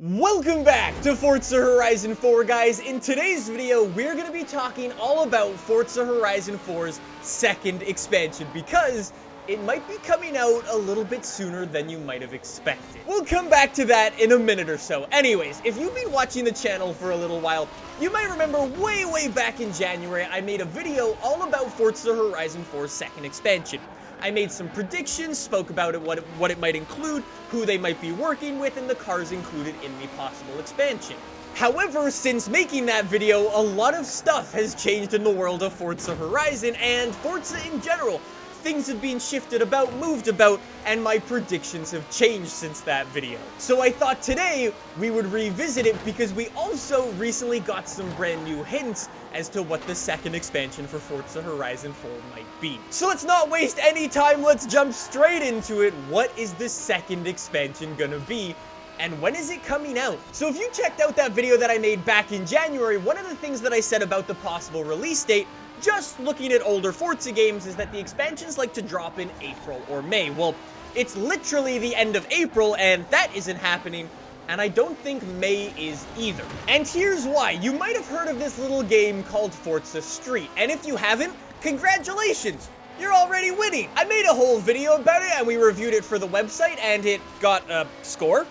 Welcome back to Forza Horizon 4, guys. In today's video, we're going to be talking all about Forza Horizon 4's second expansion because it might be coming out a little bit sooner than you might have expected. We'll come back to that in a minute or so. Anyways, if you've been watching the channel for a little while, you might remember way back in January, I made a video all about Forza Horizon 4's second expansion. I made some predictions, spoke about it, what it might include, who they might be working with, and the cars included in the possible expansion. However, since making that video, a lot of stuff has changed in the world of Forza Horizon and Forza in general. Things have been shifted about, moved about, and my predictions have changed since that video. So I thought today we would revisit it because we also recently got some brand new hints as to what the second expansion for Forza Horizon 4 might be. So let's not waste any time, let's jump straight into it. What is the second expansion gonna be? And when is it coming out? So if you checked out that video that I made back in January, one of the things that I said about the possible release date, just looking at older Forza games, is that the expansions like to drop in April or May. Well, it's literally the end of April, and that isn't happening, and I don't think May is either. And here's why. You might have heard of this little game called Forza Street, and if you haven't, congratulations! You're already winning! I made a whole video about it, and we reviewed it for the website, and it got a score.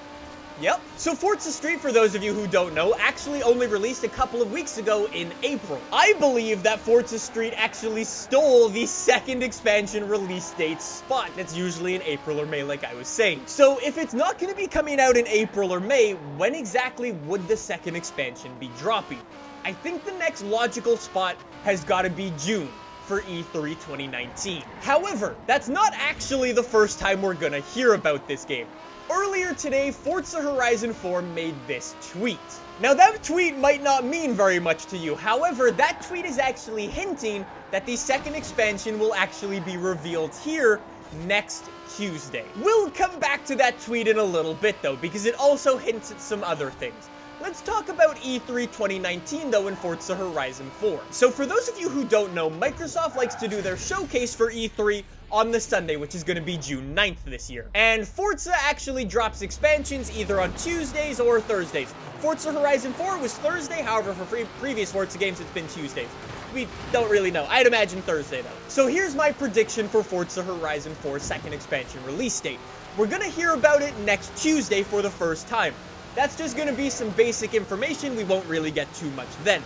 Yep. So Forza Street, for those of you who don't know, actually only released a couple of weeks ago in April. I believe that Forza Street actually stole the second expansion release date spot. That's usually in April or May, like I was saying. So if it's not going to be coming out in April or May, when exactly would the second expansion be dropping? I think the next logical spot has got to be June for E3 2019. However, that's not actually the first time we're gonna hear about this game. Earlier today, Forza Horizon 4 made this tweet. Now that tweet might not mean very much to you, however, that tweet is actually hinting that the second expansion will actually be revealed here next Tuesday. We'll come back to that tweet in a little bit though, because it also hints at some other things. Let's talk about E3 2019 though in Forza Horizon 4. So for those of you who don't know, Microsoft likes to do their showcase for E3 on the Sunday, which is going to be June 9th this year. And Forza actually drops expansions either on Tuesdays or Thursdays. Forza Horizon 4 was Thursday, however for previous Forza games it's been Tuesdays. We don't really know. I'd imagine Thursday though. So here's my prediction for Forza Horizon 4's second expansion release date. We're going to hear about it next Tuesday for the first time. That's just going to be some basic information, we won't really get too much then.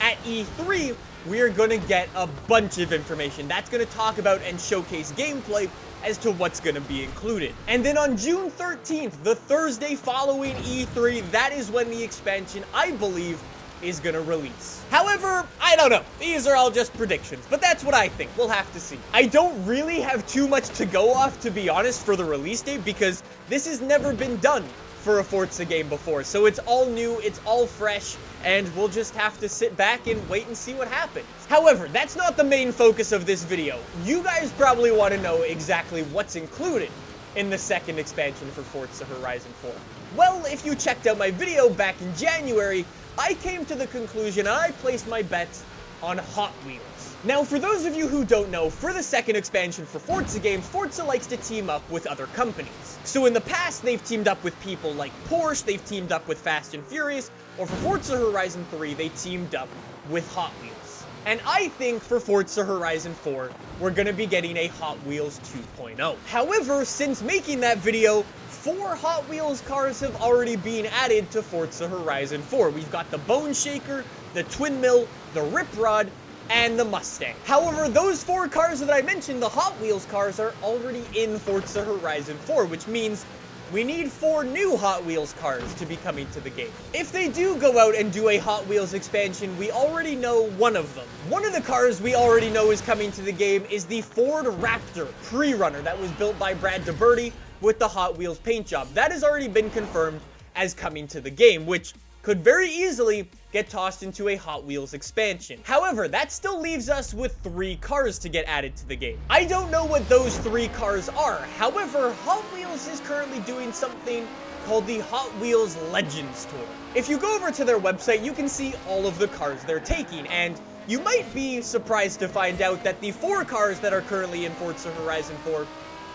At E3, we're going to get a bunch of information. That's going to talk about and showcase gameplay as to what's going to be included. And then on June 13th, the Thursday following E3, that is when the expansion, I believe, is going to release. However, I don't know. These are all just predictions, but that's what I think. We'll have to see. I don't really have too much to go off, to be honest, for the release date, because this has never been done for a Forza game before. So it's all new, it's all fresh, and we'll just have to sit back and wait and see what happens. However, that's not the main focus of this video. You guys probably want to know exactly what's included in the second expansion for Forza Horizon 4. Well, if you checked out my video back in January, I came to the conclusion and I placed my bets on Hot Wheels. Now, for those of you who don't know, for the second expansion for Forza games, Forza likes to team up with other companies. So in the past, they've teamed up with people like Porsche, they've teamed up with Fast and Furious, or for Forza Horizon 3, they teamed up with Hot Wheels. And I think for Forza Horizon 4, we're gonna be getting a Hot Wheels 2.0. However, since making that video, 4 Hot Wheels cars have already been added to Forza Horizon 4. We've got the Bone Shaker, the Twin Mill, the Rip Rod, and the Mustang. However, those 4 cars that I mentioned, the Hot Wheels cars, are already in Forza Horizon 4, which means we need 4 new Hot Wheels cars to be coming to the game. If they do go out and do a Hot Wheels expansion, we already know one of them. One of the cars we already know is coming to the game is the Ford Raptor Pre-Runner that was built by Brad DeBerti with the Hot Wheels paint job. That has already been confirmed as coming to the game, which could very easily get tossed into a Hot Wheels expansion. However, that still leaves us with 3 cars to get added to the game. I don't know what those 3 cars are. However, Hot Wheels is currently doing something called the Hot Wheels Legends Tour. If you go over to their website, you can see all of the cars they're taking, and you might be surprised to find out that the 4 cars that are currently in Forza Horizon 4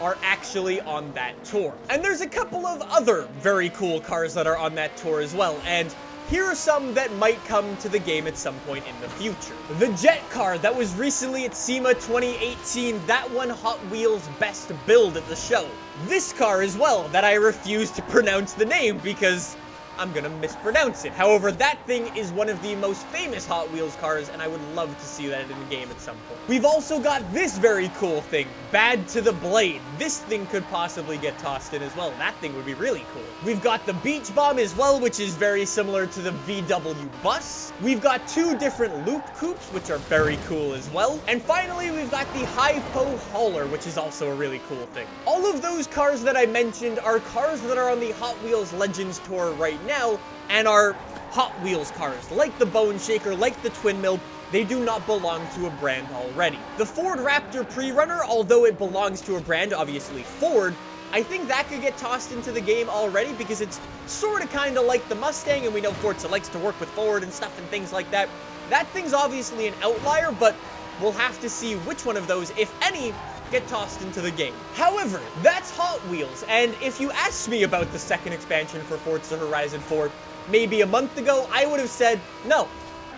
are actually on that tour. And there's a couple of other very cool cars that are on that tour as well, and here are some that might come to the game at some point in the future. The jet car that was recently at SEMA 2018, that won Hot Wheels Best Build at the show. This car as well, that I refuse to pronounce the name because I'm gonna mispronounce it. However, that thing is one of the most famous Hot Wheels cars, and I would love to see that in the game at some point. We've also got this very cool thing, Bad to the Blade. This thing could possibly get tossed in as well. That thing would be really cool. We've got the Beach Bomb as well, which is very similar to the VW Bus. We've got two different Loop Coupes, which are very cool as well. And finally, we've got the Hypo Hauler, which is also a really cool thing. All of those cars that I mentioned are cars that are on the Hot Wheels Legends Tour right now, and are Hot Wheels cars, like the Bone Shaker, like the Twin Mill. They do not belong to a brand already. The Ford Raptor Pre-Runner, although it belongs to a brand, obviously Ford, I think that could get tossed into the game already because it's sort of kind of like the Mustang, and we know Forza likes to work with Ford and stuff and things like that. That thing's obviously an outlier, but we'll have to see which one of those, if any, get tossed into the game. However, that's Hot Wheels, and if you asked me about the second expansion for Forza Horizon 4 maybe a month ago, I would have said, no,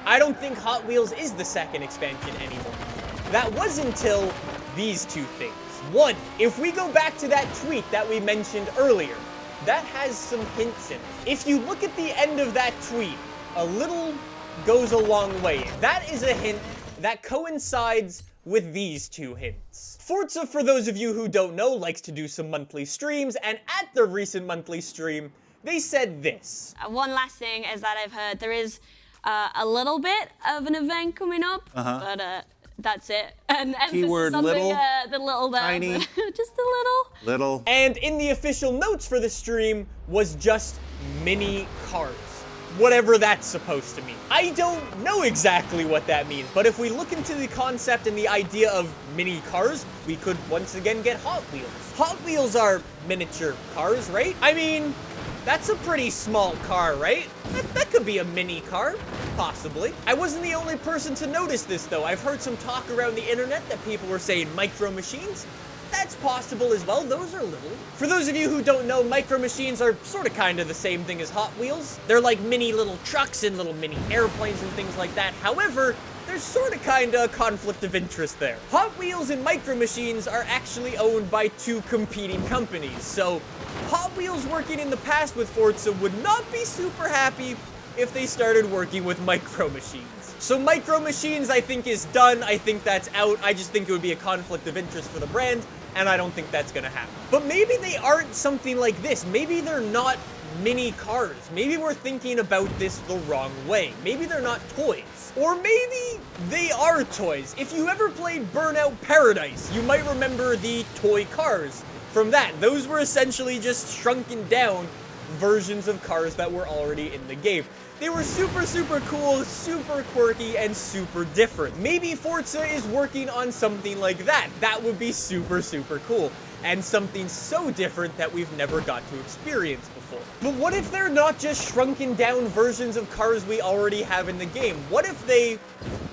I don't think Hot Wheels is the second expansion anymore. That was until these two things. One, if we go back to that tweet that we mentioned earlier, that has some hints in it. If you look at the end of that tweet, a little goes a long way. That is a hint that coincides with these two hints. Forza, for those of you who don't know, likes to do some monthly streams, and at the recent monthly stream, they said this. One last thing is that I've heard there is a little bit of an event coming up, but that's it. And Keyword little, the little there, tiny, just a little. And in the official notes for the stream was just mini cars. Whatever that's supposed to mean. I don't know exactly what that means, but if we look into the concept and the idea of mini cars, we could once again get Hot Wheels. Hot Wheels are miniature cars, right? I mean, that's a pretty small car, right? That could be a mini car, possibly. I wasn't the only person to notice this, though. I've heard some talk around the internet that people were saying micro machines. That's possible as well. Those are little. For those of you who don't know, micro machines are sort of kind of the same thing as Hot Wheels. They're like mini little trucks and little mini airplanes and things like that. However, there's sort of kind of a conflict of interest there. Hot Wheels and Micro Machines are actually owned by two competing companies, so Hot Wheels working in the past with Forza would not be super happy if they started working with Micro Machines. So Micro Machines, I think, is done. I think that's out. I just think it would be a conflict of interest for the brand, and I don't think that's gonna happen. But maybe they aren't something like this. Maybe they're not mini cars. Maybe we're thinking about this the wrong way. Maybe they're not toys. Or maybe they are toys. If you ever played Burnout Paradise, you might remember the toy cars from that. Those were essentially just shrunken down versions of cars that were already in the game. They were super, super cool, super quirky, and super different. Maybe Forza is working on something like that. That would be super, super cool. And something so different that we've never got to experience before. But what if they're not just shrunken down versions of cars we already have in the game? What if they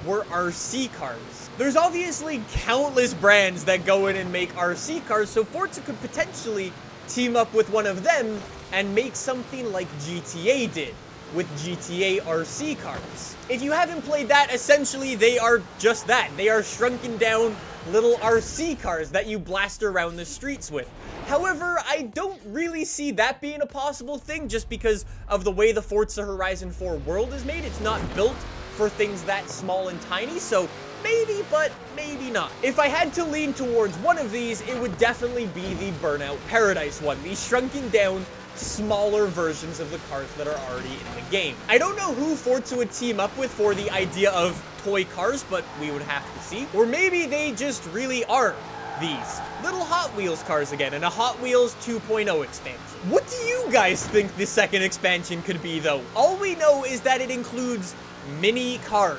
were RC cars? There's obviously countless brands that go in and make RC cars, so Forza could potentially team up with one of them and make something like GTA did with GTA RC cars. If you haven't played that, essentially they are just that. They are shrunken down little RC cars that you blast around the streets with. However, I don't really see that being a possible thing just because of the way the Forza Horizon 4 world is made. It's not built for things that small and tiny, so maybe, but maybe not. If I had to lean towards one of these, it would definitely be the Burnout Paradise one, the shrunken down, smaller versions of the cars that are already in the game. I don't know who Forza would team up with for the idea of toy cars, but we would have to see. Or maybe they just really are these little Hot Wheels cars again in a Hot Wheels 2.0 expansion. What do you guys think the second expansion could be, though? All we know is that it includes mini cars,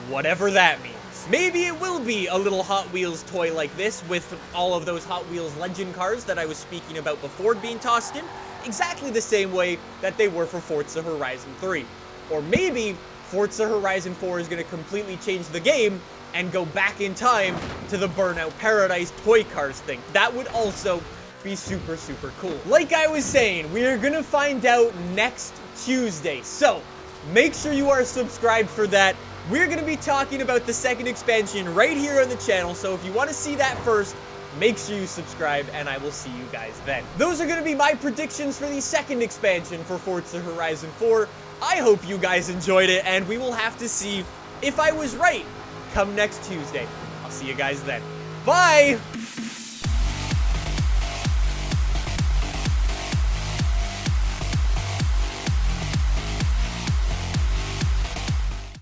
whatever that means. Maybe it will be a little Hot Wheels toy like this with all of those Hot Wheels Legend cars that I was speaking about before being tossed in, exactly the same way that they were for Forza Horizon 3. Or maybe Forza Horizon 4 is going to completely change the game and go back in time to the Burnout Paradise toy cars thing. That would also be super, super cool. Like I was saying, we are gonna find out next Tuesday, so make sure you are subscribed for that. We're gonna be talking about the second expansion right here on the channel, so if you want to see that first, make sure you subscribe, and I will see you guys then. Those are gonna be my predictions for the second expansion for Forza Horizon 4. I hope you guys enjoyed it, and we will have to see if I was right come next Tuesday. I'll see you guys then. Bye!